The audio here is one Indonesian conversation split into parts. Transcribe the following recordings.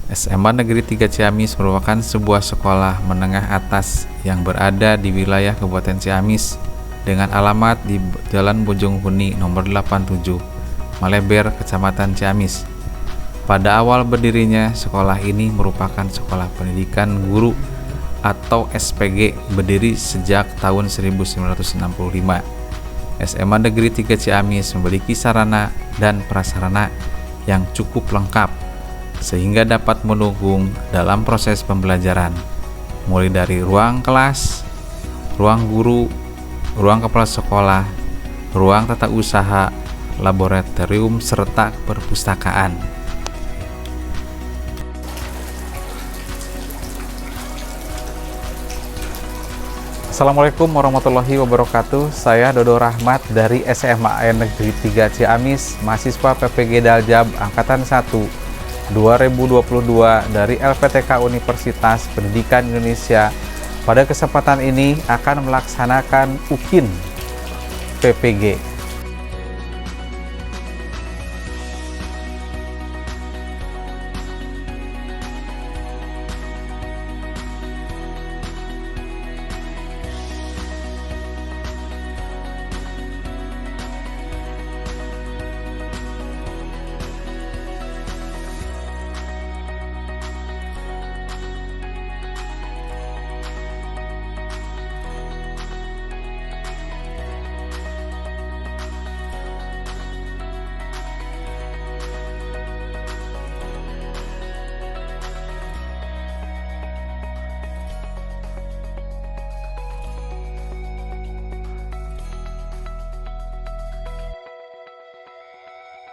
SMA Negeri 3 Ciamis merupakan sebuah sekolah menengah atas yang berada di wilayah Kabupaten Ciamis dengan alamat di Jalan Bojongkuni nomor 87, Maleber, Kecamatan Ciamis. Pada awal berdirinya, sekolah ini merupakan sekolah pendidikan guru atau SPG berdiri sejak tahun 1965. SMA Negeri 3 Ciamis memiliki sarana dan prasarana yang cukup lengkap sehingga dapat mendukung dalam proses pembelajaran, mulai dari ruang kelas, ruang guru, ruang kepala sekolah, ruang tata usaha, laboratorium, serta perpustakaan. Assalamualaikum warahmatullahi wabarakatuh. Saya Dodo Rahmat dari SMA Negeri 3 Ciamis, mahasiswa PPG Daljab Angkatan 1 2022 dari LPTK Universitas Pendidikan Indonesia. Pada kesempatan ini akan melaksanakan UKIN PPG.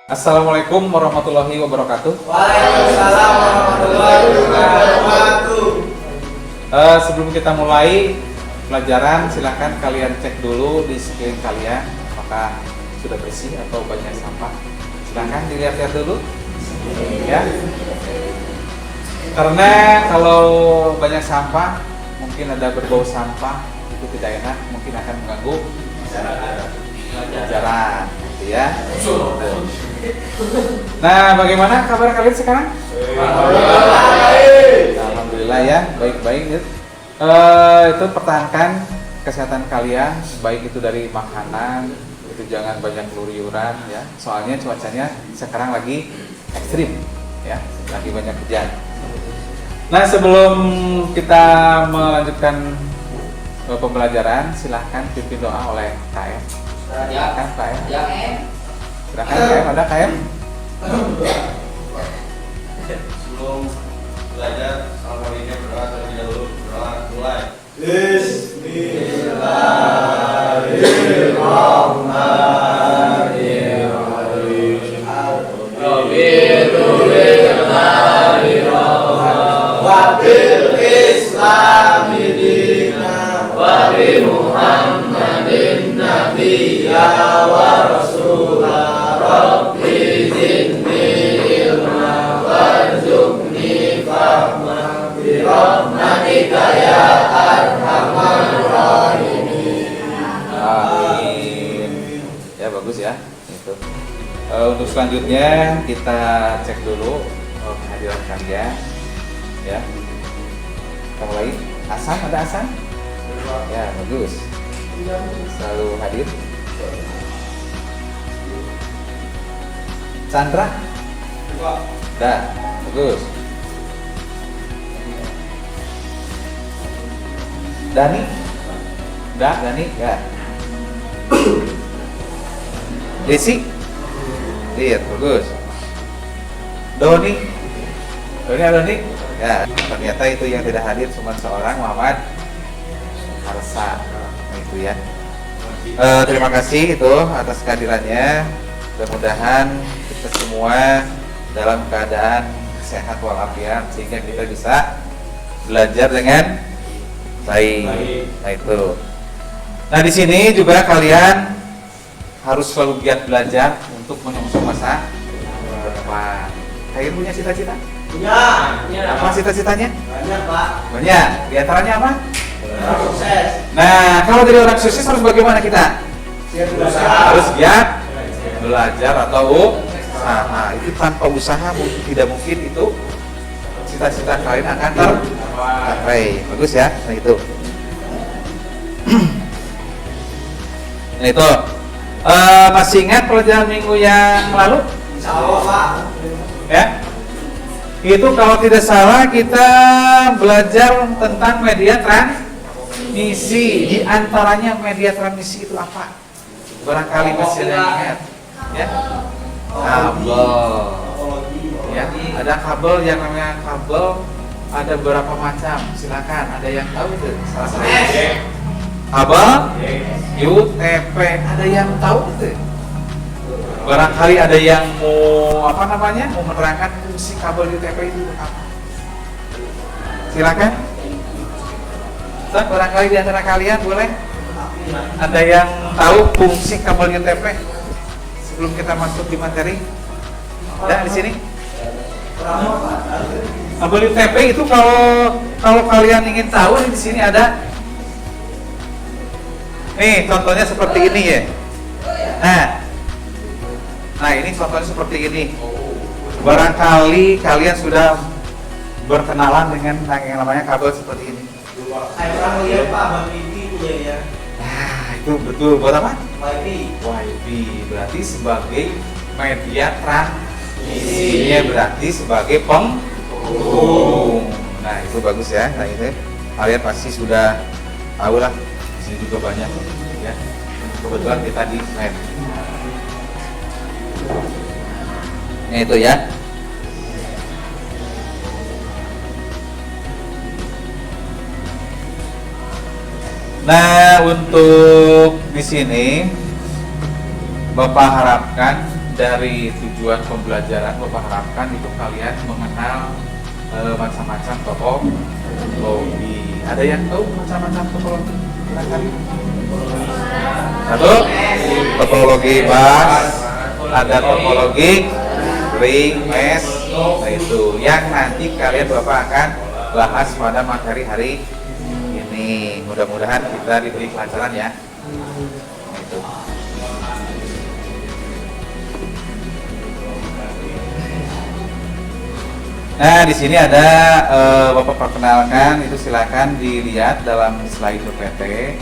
Assalamualaikum warahmatullahi wabarakatuh. Waalaikumsalam warahmatullahi wabarakatuh. Sebelum kita mulai pelajaran, silakan kalian cek dulu di sekeliling kalian apakah sudah bersih atau banyak sampah. Silakan dilihat-lihat dulu, ya. Karena kalau banyak sampah, mungkin ada berbau sampah, itu tidak enak, mungkin akan mengganggu pelajaran, gitu ya. Nah, bagaimana kabar kalian sekarang? Alhamdulillah ya, baik-baik. Itu pertahankan kesehatan kalian, baik itu dari makanan, itu jangan banyak keluyuran ya. Soalnya cuacanya sekarang lagi ekstrim ya, lagi banyak hujan. Nah, sebelum kita melanjutkan pembelajaran, silahkan pimpin doa oleh KM. Silahkan KM. Silahkan KM, ada KM? Sebelum belajar, salam kalinya berdoa terlebih dahulu. Berdoa mulai. Ya, bagus ya. Itu. Untuk selanjutnya kita cek dulu kehadiran kalian, ya. Kita mulai. Asan, ada Asan? Ya, bagus. Selalu hadir. Sandra? Dah, bagus. Dani? Dah, Dani? Ya. Desi? Lihat, bagus. Doni? Doni ada nih? Ya, ternyata itu yang tidak hadir cuma seorang, Muhammad Harsa. Nah, itu ya. Terima kasih itu atas kehadirannya. Mudah-mudahan kita semua dalam keadaan sehat walafiat sehingga kita bisa belajar dengan baik. Nah, itu. Nah, di sini juga kalian harus selalu giat belajar untuk menyongsong masa depan. Kalian punya cita-cita? Punya. Apa cita-citanya? Banyak, Pak. Banyak. Di antaranya apa? Sukses. Nah, kalau jadi orang sukses harus bagaimana kita? Siap berusaha. Harus giat belajar atau usaha. Itu tanpa usaha tidak mungkin itu cita-cita kalian akan tercapai. Bagus ya. Nah itu. Nah itu. Masih ingat pelajaran minggu yang lalu? Insya Allah Pak. Ya. Itu kalau tidak salah kita belajar tentang media transmisi. Di antaranya media transmisi itu apa? Barangkali masih ada yang ingat. Ya. Kabel. Ya, ada kabel yang namanya kabel, ada berapa macam? Silakan, ada yang tahu itu? Salah satunya kabel UTP, ada yang tahu itu? Barangkali ada yang mau mau menerangkan fungsi kabel UTP itu apa? Silakan. Barangkali di antara kalian boleh? Ada yang tahu fungsi kabel UTP? Sebelum kita masuk di materi, ada di sini. Kabel UTP itu kalau kalian ingin tahu di sini ada. Nih contohnya seperti ini ya. Nah ini contohnya seperti ini. Barangkali kalian sudah berkenalan dengan yang namanya kabel seperti ini. Saya pernah lihat Pak, WiFi punya ya. Nah itu betul buat apa? WiFi. Berarti sebagai media transmisinya, berarti sebagai penghubung. Nah itu bagus ya. Nah itu kalian pasti sudah tahu lah. Di sini juga banyak ya. Kebetulan kita di lab. Nah itu ya. Nah untuk di sini Bapak harapkan dari tujuan pembelajaran, Bapak harapkan itu kalian mengenal macam-macam topologi. Ada yang tahu macam-macam topologi? Satu, topologi bus, ada topologi ring, mesh. Nah itu yang nanti kalian Bapak akan bahas pada materi hari ini. Mudah-mudahan kita diberi pelajaran ya. Nah, itu. Nah di sini ada Bapak perkenalkan, itu silakan dilihat dalam slide PPT.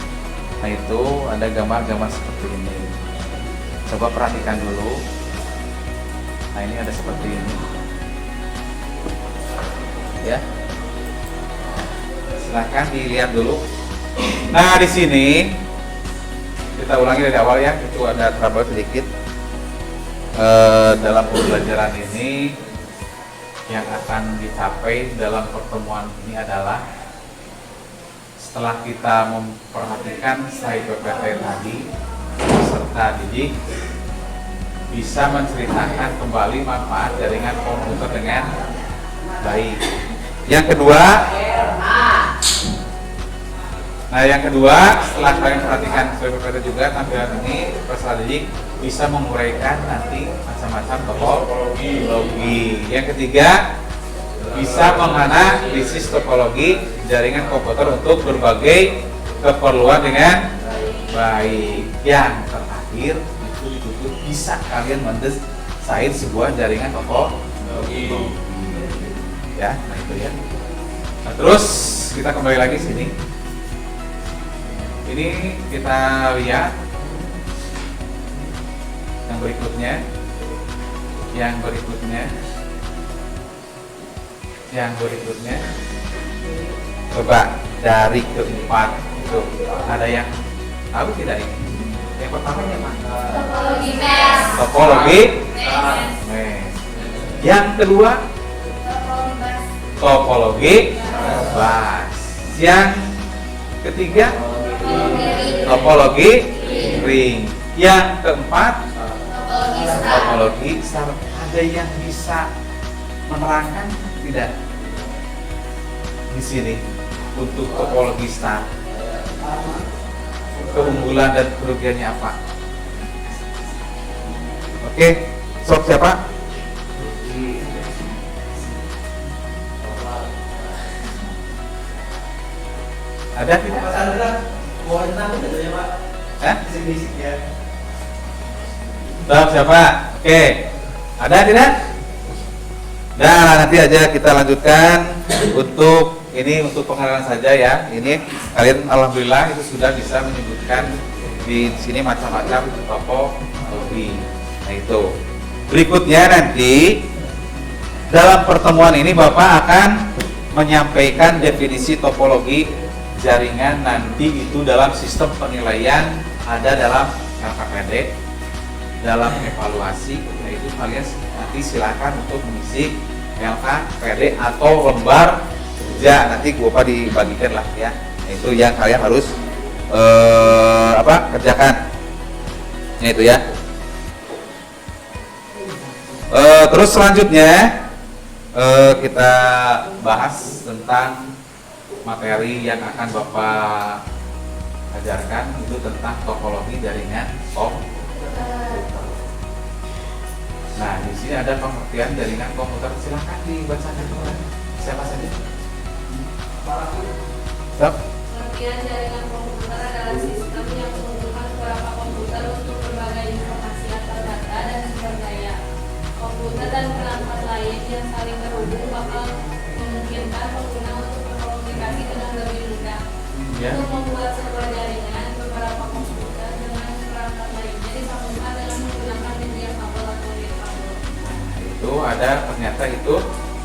Nah itu ada gambar-gambar seperti ini. Coba perhatikan dulu. Nah ini ada seperti ini. Ya. Silakan dilihat dulu. Nah di sini kita ulangi dari awal ya. Itu ada trouble sedikit dalam pembelajaran ini. Yang akan dicapai dalam pertemuan ini adalah setelah kita memperhatikan slide PPT tadi serta didik bisa menceritakan kembali manfaat jaringan komputer dengan baik. Yang kedua, setelah kalian perhatikan slide PPT juga tampilan ini, peserta didik bisa menguraikan nanti macam-macam topologi. Yang ketiga, bisa menganalisis topologi jaringan komputer untuk berbagai keperluan dengan baik. Yang terakhir, itu bisa kalian mendesain sebuah jaringan topologi. Ya, nah itu ya. Nah, terus kita kembali lagi sini. Ini kita lihat yang berikutnya coba dari keempat itu ada yang tahu tidak ini? Yang pertamanya apa? Topologi mesh. Yang kedua topologi bus. Yang ketiga topologi ring. Yang keempat topologi star. Ada yang bisa menerangkan tidak di sini untuk topologi star? Keunggulan dan kerugiannya apa? Oke, sok siapa? Ada tidak? Mas Andra, mau tentang itu ya Pak? Bisik-bisik ya. Sok siapa? Oke, ada tidak? Nah, nanti aja kita lanjutkan untuk ini untuk pengenalan saja ya. Ini kalian alhamdulillah itu sudah bisa menyebutkan di sini macam-macam topologi. Nah, itu. Berikutnya nanti dalam pertemuan ini Bapak akan menyampaikan definisi topologi jaringan nanti itu dalam sistem penilaian ada dalam LKPD, dalam evaluasi, yaitu kalian nanti silakan untuk mengisi LKPD atau lembar kerja nanti Bapak dibagikan lah ya. Itu yang kalian harus kerjakan. Itu ya. Terus selanjutnya kita bahas tentang materi yang akan Bapak ajarkan itu tentang topologi jaringan komputer. Nah, di sini ada pengertian jaringan komputer. Silahkan dibacakan oleh siapa saja. Stop. Pengertian jaringan komputer adalah sistem yang menghubungkan beberapa komputer untuk berbagai informasi antar data dan sumber daya. Komputer dan perangkat lain yang saling terhubung bakal memungkinkan pengguna untuk berkomunikasi dengan lebih mudah. Ya. Untuk membuat sebuah jaringan, beberapa komputer dengan perangkat lainnya disambungkan dengan menggunakan media kabel atau lirik kabel. Itu ada ternyata itu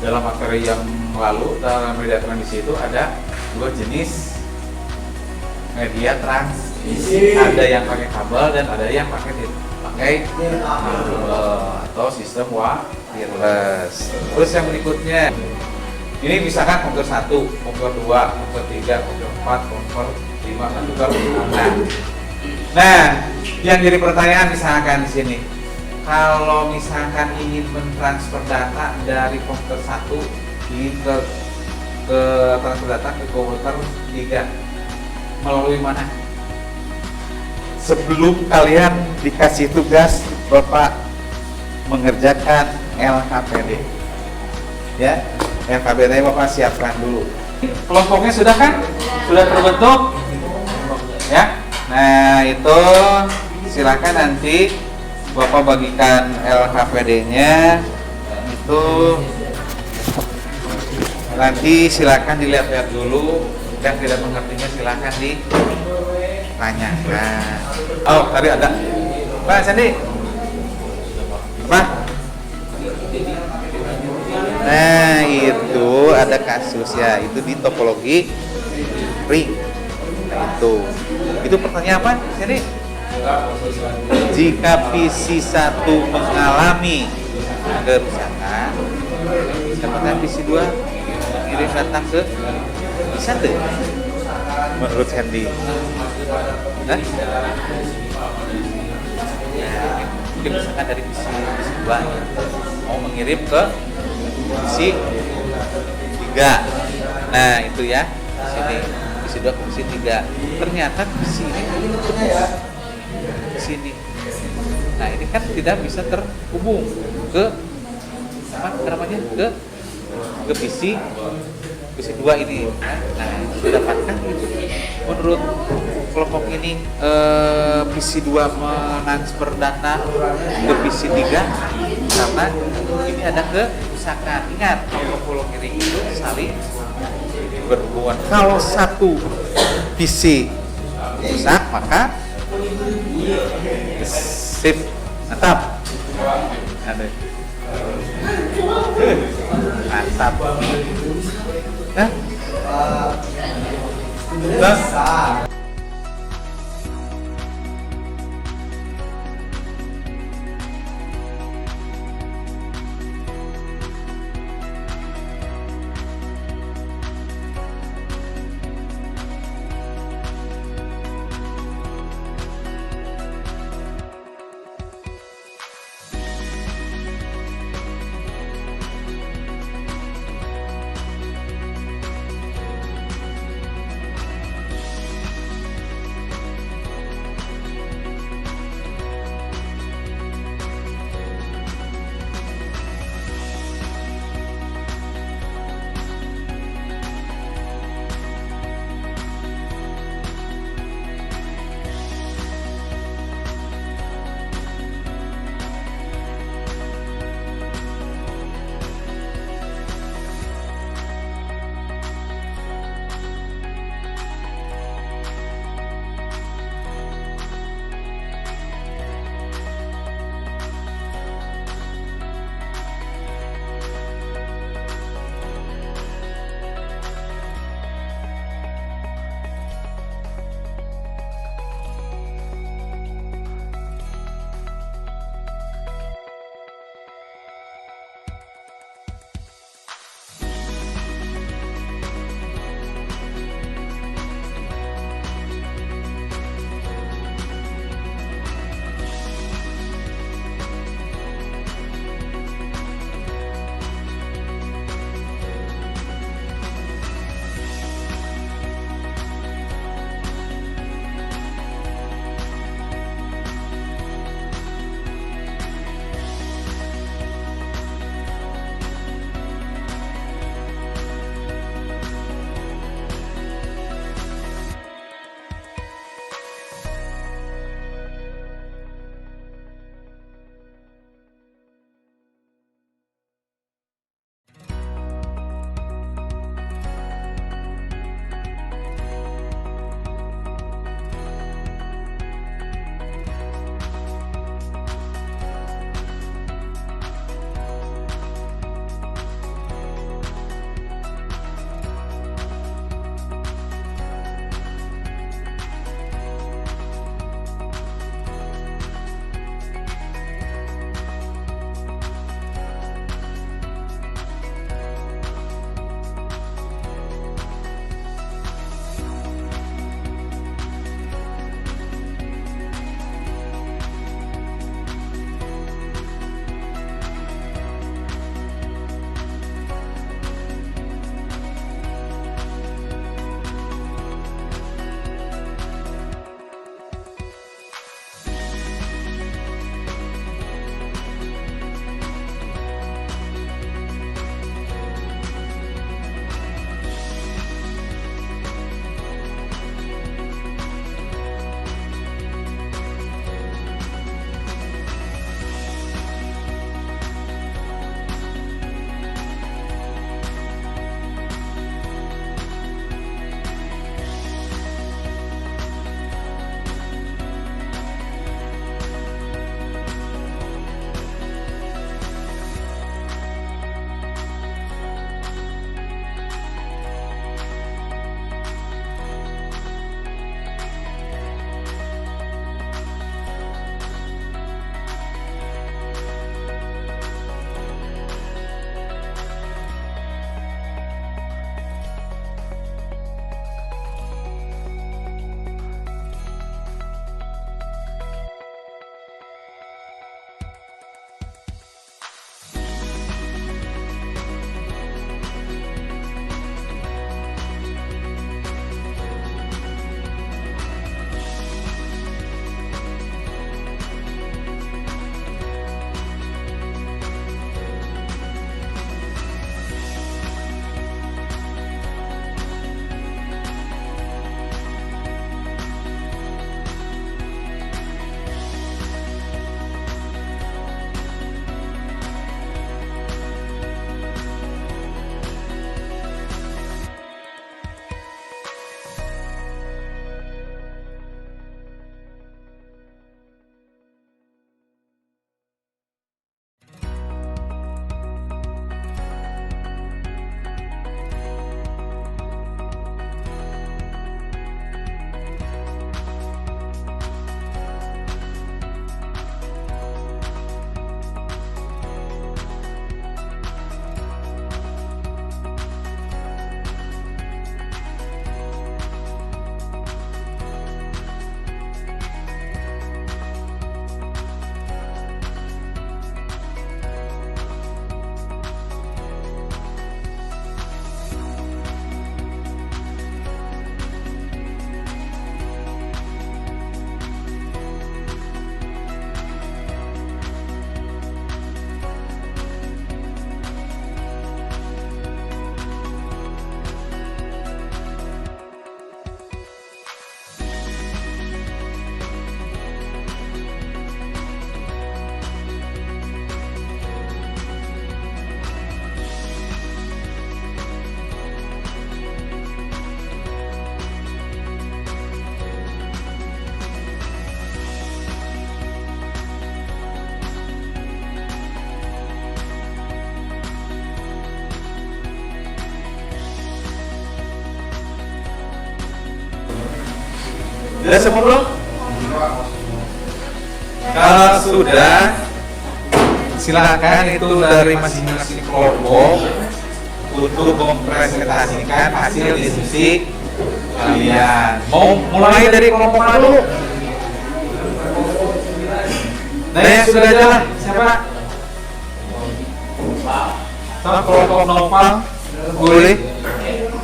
dalam materi yang lalu dalam media transmisi itu ada dua jenis media transmisi, ada yang pakai kabel dan ada yang pakai kabel atau sistem wireless. Terus yang berikutnya ini misalkan komputer 1, komputer 2, komputer 3, komputer 4, komputer 5, komputer 6. Nah, yang jadi pertanyaan misalkan di sini, kalau misalkan ingin mentransfer data dari komputer 1 ke transfer data ke komputer 3 melalui mana? Sebelum kalian dikasih tugas, Bapak mengerjakan LKPD. Ya, LKPD Bapak siapkan dulu. Kelompoknya sudah kan? Sudah terbentuk? Ya. Nah, itu silakan nanti Bapak bagikan LKPD-nya itu nanti silakan dilihat-lihat dulu, yang tidak mengertinya silakan ditanyakan. Oh, tadi ada Pak Sandi. Apa? Nah, itu ada kasus ya, itu di topologi ring. Nah, itu pertanyaan apa Sandi? Jika PC1 mengalami kerusakan, apakah PC2 mengirim data ke PC1? Menurut Sandy? Hah? Nah, mungkin misalkan dari PC2 mau mengirim ke PC3. Nah, itu ya. Di sini PC2 ke PC3. Ternyata PC ini sini. Nah, ini kan tidak bisa terhubung ke ke PC2 ini. Nah, didapatkan itu menurut kelompok ini PC2 mentransfer data ke PC3 karena ini ada kerusakan. Ingat, topologi ring itu saling berhubungan. Kalau satu PC rusak, maka shift mantap. Mantap. Hah? Sudah semua belum? Kalau sudah, silakan itu dari masing-masing kelompok untuk mempresentasikan hasil diskusi kalian. Mau mulai dari kelompok mana dulu? Nah, yang sudah jalan siapa? Sama kelompok Noval boleh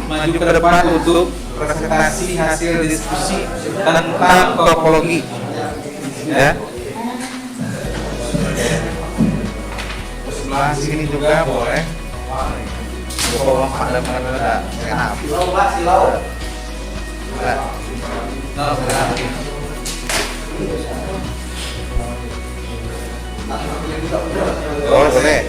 maju ke depan untuk presentasi hasil diskusi tentang topologi. Ya. Sebelah sini juga boleh. Oh, ada senap. Silau Pak, silau. Oh, boleh.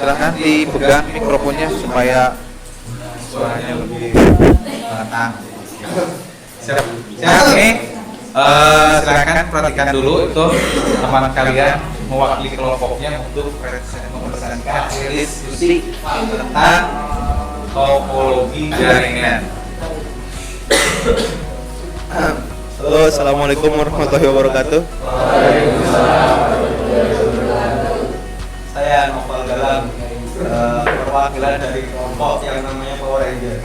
Silahkan dipegang mikrofonnya supaya suaranya lebih menantang. Siap. Siap nih. Silakan perhatikan dulu itu teman kalian mewakili kelompoknya untuk mempresentasikan hasil diskusi tentang topologi jaringan. Halo, assalamualaikum warahmatullahi wabarakatuh. Saya Novel Galang, perwakilan dari kelompok yang namanya Power Ranger.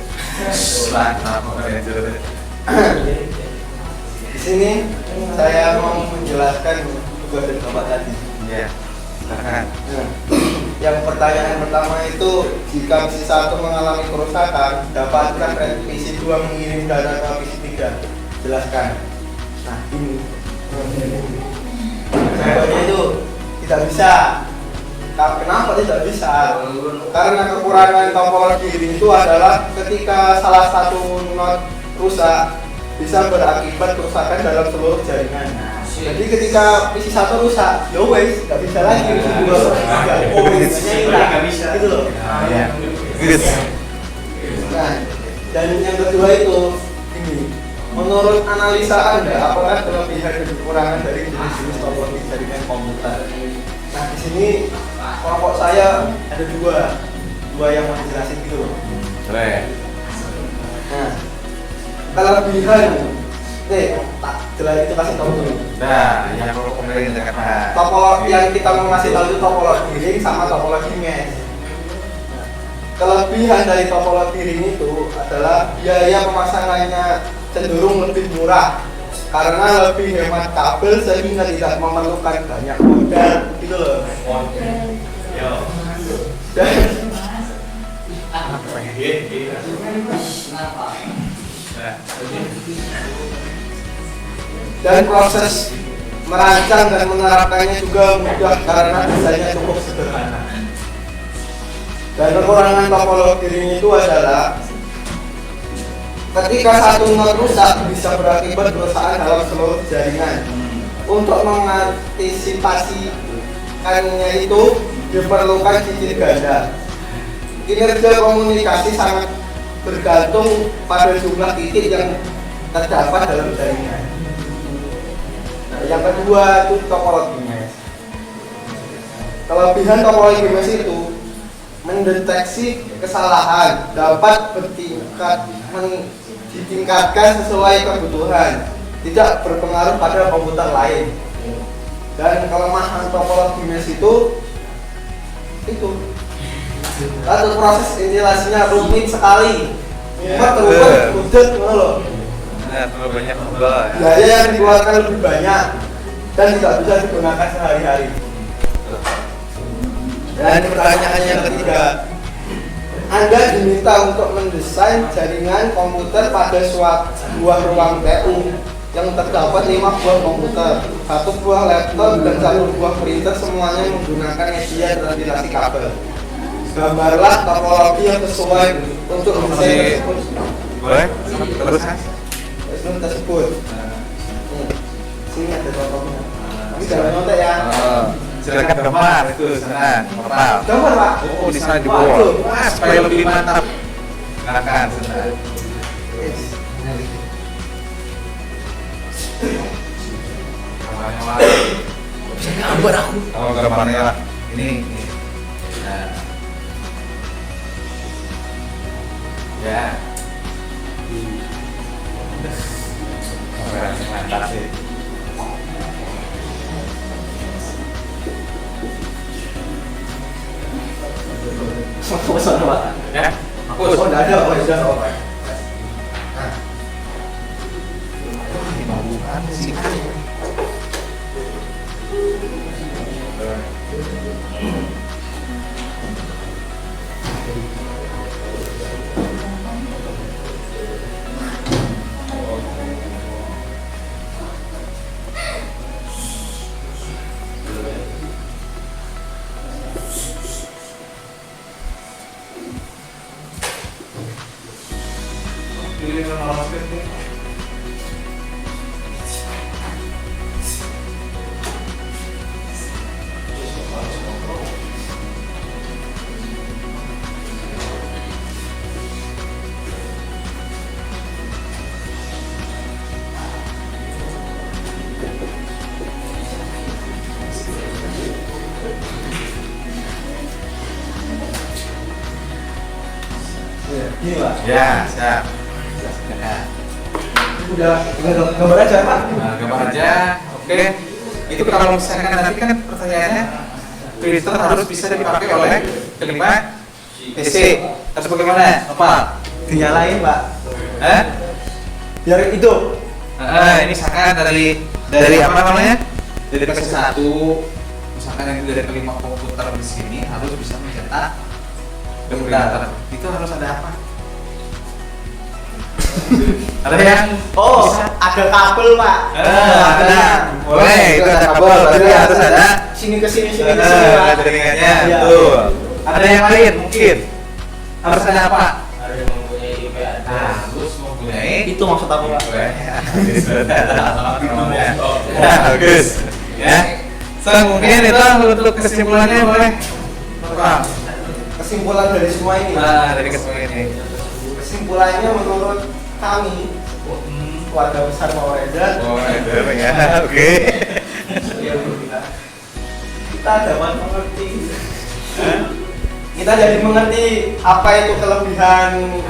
Di sini saya mau menjelaskan tugas dari Bapak tadi. Ya. Silakan. Yang pertanyaan pertama itu, jika misi 1 mengalami kerusakan, dapatkah misi 2 mengirim data ke misi 3? Jelaskan. Nah, ini jawabannya itu tidak bisa. Kenapa tidak bisa? Karena kekurangan topologi itu adalah ketika salah satu node rusak bisa berakibat kerusakan dalam seluruh jaringan. Jadi ketika misi 1 rusak, ya wes, nggak bisa lagi misi 2. Komunikasinya hilang, gitu loh. Nah, dan yang kedua itu ini, menurut analisa Anda, apakah kelebihan dan kekurangan dari jenis-jenis topologi jaringan komputer? Nah, di sini kelompok saya ada dua yang mau dijelasin gitu loh. Boleh. Nah, kelebihan, tak jelas itu kasih tahu dulu. Nah, yang perlu komplain dekat Topologi yang kita mau ngasih tahu itu topologi ring sama topologi mesh. Kelebihan dari topologi ring itu adalah biaya pemasangannya cenderung lebih murah karena lebih hemat kabel sehingga tidak memerlukan banyak modal gitu loh. Dan proses merancang dan menerapkannya juga mudah karena desainnya cukup sederhana. Dan kekurangan topologi ring itu adalah ketika satu node rusak bisa berakibat kerusakan dalam seluruh jaringan. Untuk mengantisipasikannya itu diperlukan cicil ganda. Kinerja komunikasi sangat bergantung pada jumlah titik yang terdapat dalam jaringan. Nah, yang kedua itu topologi mesh. Kelebihan topologi mesh itu mendeteksi kesalahan, dapat ditingkatkan sesuai kebutuhan, tidak berpengaruh pada komputer lain. Dan kelemahan topologi mesh itu atau proses instalasinya rumit sekali. Terlalu udah loh. Nah, terlalu banyak modal. Biaya yang dikeluarkan lebih banyak dan tidak bisa digunakan sehari-hari. Dan pertanyaan yang ketiga, Anda diminta untuk mendesain jaringan komputer pada sebuah ruang TU yang terdapat 5 buah komputer, 1 buah laptop dan 1 buah printer, semuanya menggunakan media ventilasi kabel. Gambarlah topologi yang sesuai untuk desain tersebut. Boleh? Terus Mas? Tersebut. Sini ada contohnya. Tapi jangan nyontek ya. Silakan gambar itu sana, total. Gambar Pak. Oh, di sana di bawah. Wah, supaya lebih mantap. Silakan sana. Gambarnya mana? Bisa gambar aku. Oh, gambarnya lah. Ini. Nah. Ya. Gambarnya mantap sih. Pesan Pak. Ya. Aku Oh, enggak ada. Oh, sudah. Oh. Gini Pak. Ya, siap. Ya. Udah gambar aja Pak. Nah, gambar aja. Oke. Itu kalau misalkan nanti kan pertanyaannya printer harus bisa dipakai oleh kelima PC. Terus bagaimana? Apa? Dinyalain Pak. Hah? Biar itu. Ini misalkan dari apa namanya? Dari PC 1, misalkan yang dari kelima komputer di sini harus bisa mencetak printer. Itu harus ada apa? Ada yang Oh, bisa? ada kabel Pak. Ada. Boleh, itu ada kabel. Berarti harus ada Sini ke sini sini ke sini Pak. ada jaringannya. Iya. Betul. Ada yang lain mungkin. Harus ada apa? Ada yang mempunyai IP Harus mempunyai Itu maksud aku Pak. Ya, bagus. Ya. So, mungkin itu untuk kesimpulannya boleh. Apa? Kesimpulan dari semua ini. Nah, dari kesimpulan ini. Kesimpulannya menurut kami keluarga besar Power Ranger. Oh, ada ya. Oke. Kita dapat mengerti. Kita jadi mengerti apa itu kelebihan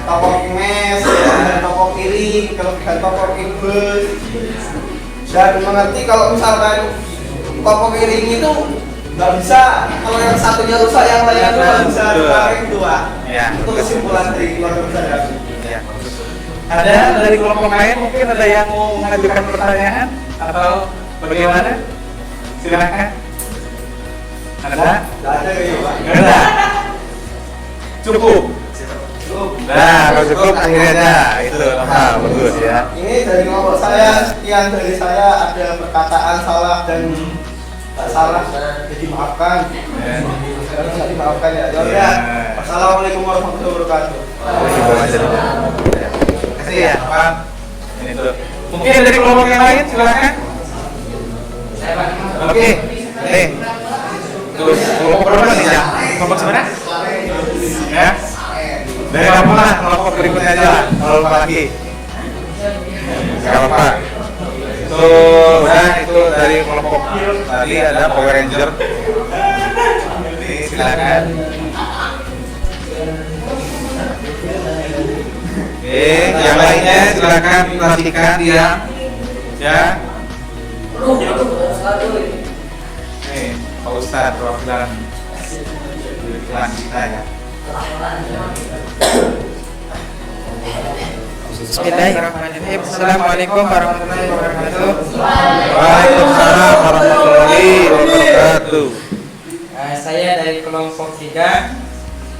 toko mes, kelebihan toko kiri, kelebihan toko bus. Dan mengerti kalau misalkan toko kiri itu nggak bisa, kalau yang satunya rusak yang lainnya itu nggak bisa dipakai itu Pak. Ya. Itu kesimpulan dari keluarga besar kami. Ya. Ada dari kelompok lain mungkin ada yang mau mengajukan pertanyaan atau bagaimana? Silakan. Ada? Nggak ada ya Pak. Nggak ada. Cukup. Nah, kalau cukup akhirnya aja. Itu bagus ya. Ini dari kelompok saya, sekian dari saya, ada perkataan salah dan tak salah, jadi maafkan. Harus dimaafkan ya. Ya udah. Assalamualaikum warahmatullahi wabarakatuh. Terima kasih ya, Pak. Ini tuh. Mungkin dari kelompok yang lain silakan. Oke. Nih. Tuh, kelompok berapa nih ya? Kelompok sebenarnya? Ya. Dari kamu lah, kelompok berikutnya aja lah. Kalau lagi. Gak apa-apa. Udah itu dari kelompok tadi ada Power Ranger. Jadi silakan. Oke, yang lainnya silakan perhatikan dia. Ya. Nih, Pak Ustadz perwakilan kita ya. Bismillahirrahmanirrahim. Assalamualaikum warahmatullahi wabarakatuh. Waalaikumsalam warahmatullahi wabarakatuh. Saya dari kelompok 3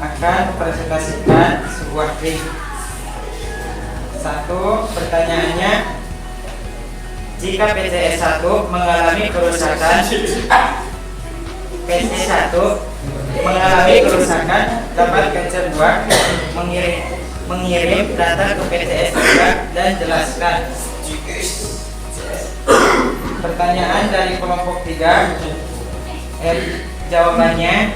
akan mempresentasikan sebuah game. Satu, pertanyaannya, jika PCS 1 mengalami kerusakan, PC 1 mengalami kerusakan, dapat PC 2 mengirim data ke PCS 3 dan jelaskan. Pertanyaan dari kelompok 3, jawabannya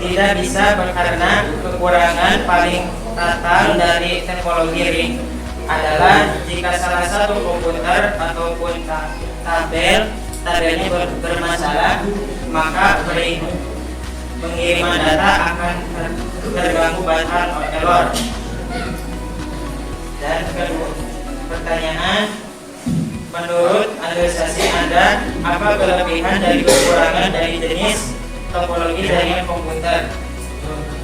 tidak bisa karena kekurangan paling fatal dari teknologi ring. adalah jika salah satu komputer ataupun tabelnya bermasalah, maka pengiriman data akan terganggu bahan error. Dan kedua, pertanyaan, menurut analisasi Anda, apa kelebihan dari kekurangan dari jenis topologi jaringan komputer?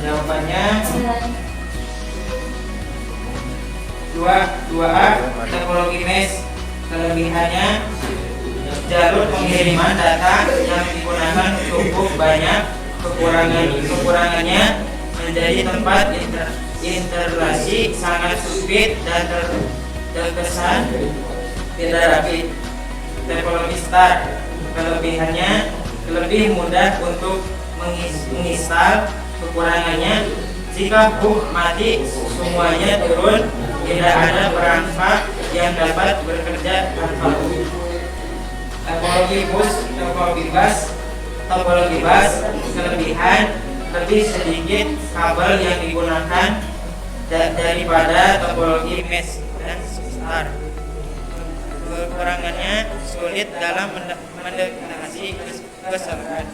Jawabannya 2A, topologi mesh. Kelebihannya, jalur pengiriman data yang digunakan cukup banyak. Kekurangannya, menjadi tempat interlasi sangat sempit dan terkesan tidak rapi. Topologi star. Kelebihannya, lebih mudah untuk menginstal. Kekurangannya, jika boot mati semuanya turun, tidak ada perangkat yang dapat bekerja tanpa boot. Topologi bus. Topologi bus, kelebihan, lebih sedikit kabel yang digunakan daripada topologi mesh dan star. Kekurangannya, sulit dalam mendeteksi kesalahan.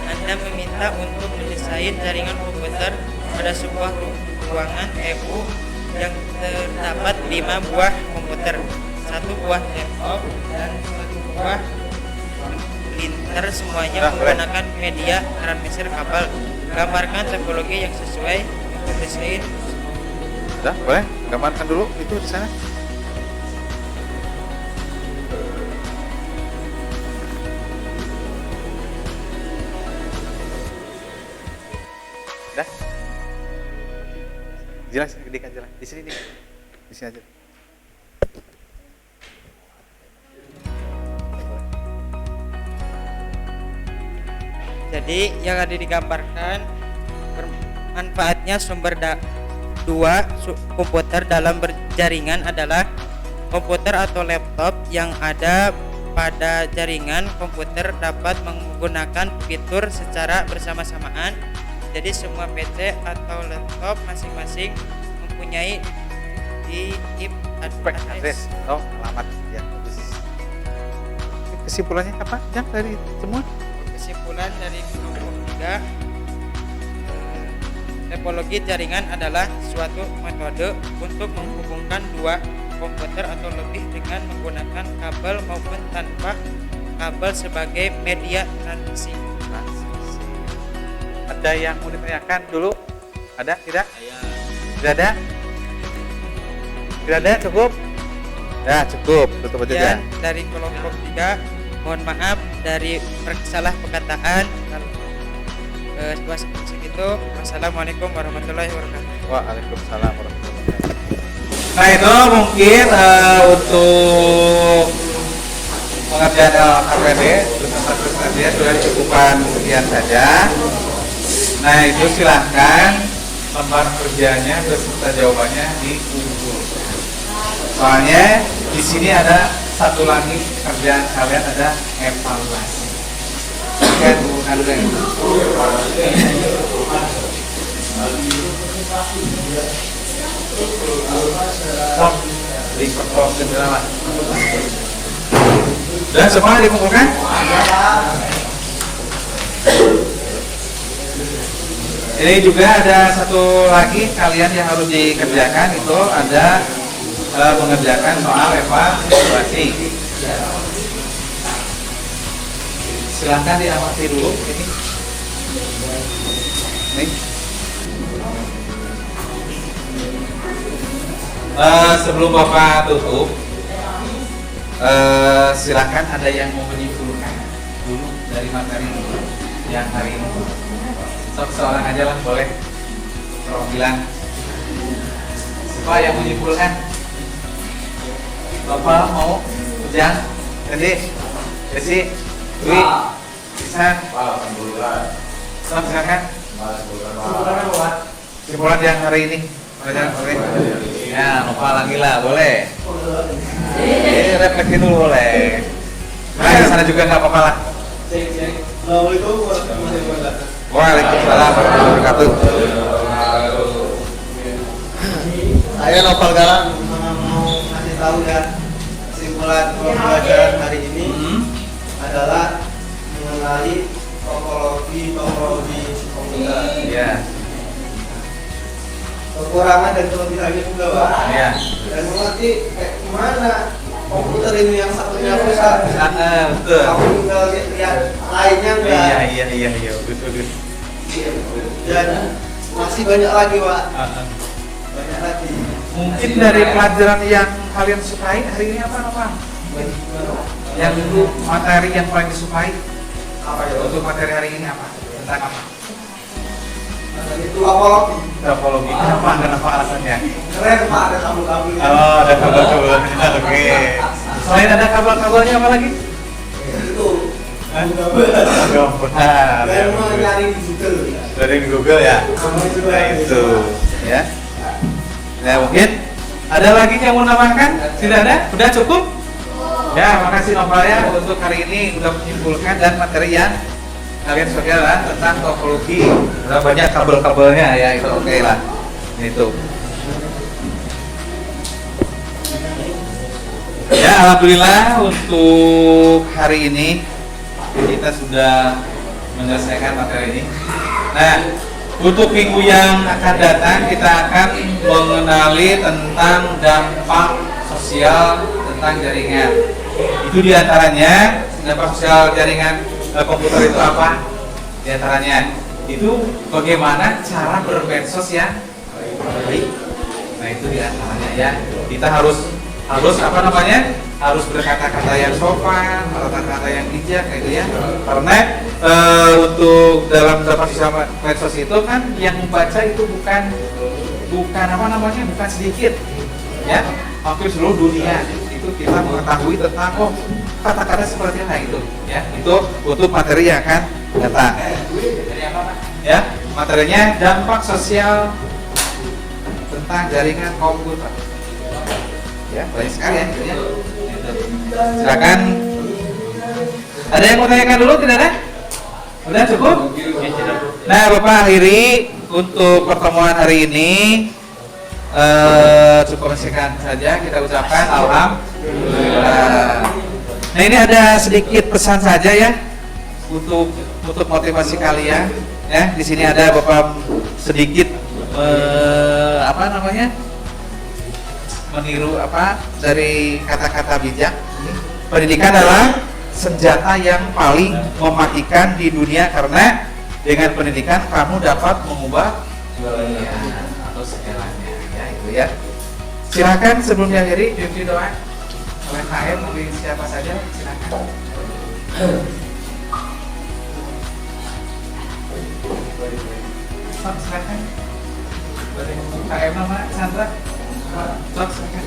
Anda meminta untuk mendesain jaringan komputer pada sebuah ruangan TU yang terdapat 5 buah komputer, 1 buah laptop, dan 1 buah printer, semuanya menggunakan media transmitter kabel. Gambarkan topologi yang sesuai untuk desain. Sudah, boleh gambarkan dulu itu di sana. Dah. Jelas, gedekan jelas. Di sini nih. Di sini aja. Jadi yang ada digambarkan manfaatnya sumber dua komputer dalam berjaringan adalah komputer atau laptop yang ada pada jaringan komputer dapat menggunakan fitur secara bersama-samaan. Jadi semua PC atau laptop masing-masing mempunyai IP address. Oh, alamat ya. Kesimpulannya apa? Yang dari semua? Kesimpulan dari kelompok 3, topologi jaringan adalah suatu metode untuk menghubungkan dua komputer atau lebih dengan menggunakan kabel maupun tanpa kabel sebagai media transmisi. Ada yang mau ditanyakan dulu? Ada? Tidak? Tidak ada? Tidak ada? Cukup? Ya cukup, tutup aja. Dan dari kelompok 3, mohon maaf dari salah perkataan. Segitu. Wassalamualaikum warahmatullahi wabarakatuh. Waalaikumsalam warahmatullahi wabarakatuh. Nah itu mungkin untuk pengerjaan LKPD presentasinya sudah cukupan sekian saja. Nah itu silahkan lembar kerjanya beserta jawabannya diunggul. Soalnya di sini ada satu lagi kerjaan kalian, ada evaluasi. Oke, bukan dulu yang dan semua dikumpulkan. Ini juga ada satu lagi kalian yang harus dikerjakan, itu ada mengerjakan soal evaluasi. Silahkan diamati dulu ini. Nih. Sebelum Bapak tutup, silahkan ada yang mau menyimpulkan dulu dari materi yang hari ini. Seorang aja lah boleh. Perwakilan. Siapa yang menyimpulkan? Bapak mau? Ujang? Tadi? Desi? Dwi? Bisa? Alhamdulillah. Silakan. Simpulan yang hari ini. Ya, lupa lagi lah, boleh. Ini refleksi dulu boleh. Nah, di sana juga nggak apa-apa lah. Assalamualaikum warahmatullahi wabarakatuh. Waalaikumsalam warahmatullahi wabarakatuh. Saya Novel Galang mau ngasih tahu ya, kesimpulan pembelajaran hari ini adalah mengenali topologi komputer. Ya. Kekurangan dan kelebihannya juga, Pak. Ya. Dan mengerti kayak gimana komputer ini yang satunya rusak. Betul. Kamu tinggal lihat lainnya enggak. Iya, betul. Dan masih banyak lagi, Pak. Banyak lagi. Mungkin dari pelajaran yang kalian sukai hari ini apa? Yang materi yang paling disukai? Apa ya? Untuk materi hari ini apa? Tentang apa? Itu apologi. Topologi. Kenapa alasannya? Keren, Pak, ada kabel-kabelnya. Oh, ada kabel-kabelnya. Oke. Selain ada kabel-kabelnya apa lagi? Itu. Benar. Dan mau nyari di Google. Dari Google ya. Nah itu, ya. Nah mungkin ada lagi yang mau nambahkan? Tidak ada? Udah cukup? Ya, makasih Nopal ya untuk hari ini udah menyimpulkan dan materi yang kalian suka lah tentang topologi. Udah banyak kabel-kabelnya ya, itu oke lah. Itu. Ya, alhamdulillah untuk hari ini kita sudah menyelesaikan materi ini. Nah, untuk minggu yang akan datang kita akan mengenali tentang dampak sosial tentang jaringan. Itu diantaranya dampak sosial jaringan komputer itu apa? Diantaranya itu bagaimana cara bermedsos yang baik. Nah itu diantaranya ya. Kita harus apa namanya? Harus berkata-kata yang sopan, kata-kata yang bijak gitu ya. Karena untuk dalam dampak sosial medsos itu kan yang membaca itu bukan apa namanya? Bukan sedikit. Ya, hampir seluruh dunia itu kita mengetahui tentang kata-kata seperti apa itu ya. Itu untuk materi yang akan datang. Ya, materinya dampak sosial tentang jaringan komputer. Ya, banyak sekali ya. Gitu ya. Silakan. Ada yang mau tanyakan dulu, tidak ada? Udah cukup? Nah, Bapak akhiri untuk pertemuan hari ini. Cukup sekian saja kita ucapkan alhamdulillah. Nah, ini ada sedikit pesan saja ya untuk motivasi kalian ya. Di sini ada Bapak sedikit apa namanya? Meniru apa dari kata-kata bijak. Pendidikan adalah senjata yang paling mematikan di dunia karena dengan pendidikan kamu dapat mengubah dunia atau segalanya ya itu ya. Silakan sebelum diakhiri diikuti doa oleh KM mungkin siapa saja silakan. Silakan. KM nama Sandra. Silakan.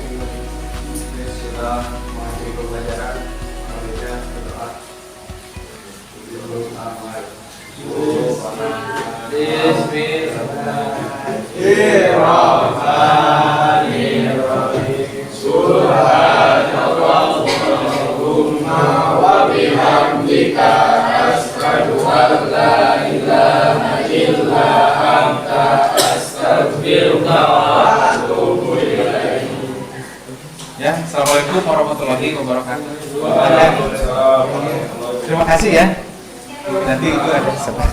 Sudah mengakhiri pembelajaran, selanjutnya berdoa. Bismillahirrahmanirrahim. Subhanallahumma wa bihamdika asyhadu an la ilaha illa anta astaghfiruka wa atubu ilaik. Ya, assalamualaikum warahmatullahi wabarakatuh. Terima kasih ya. Nanti itu ada sebentar.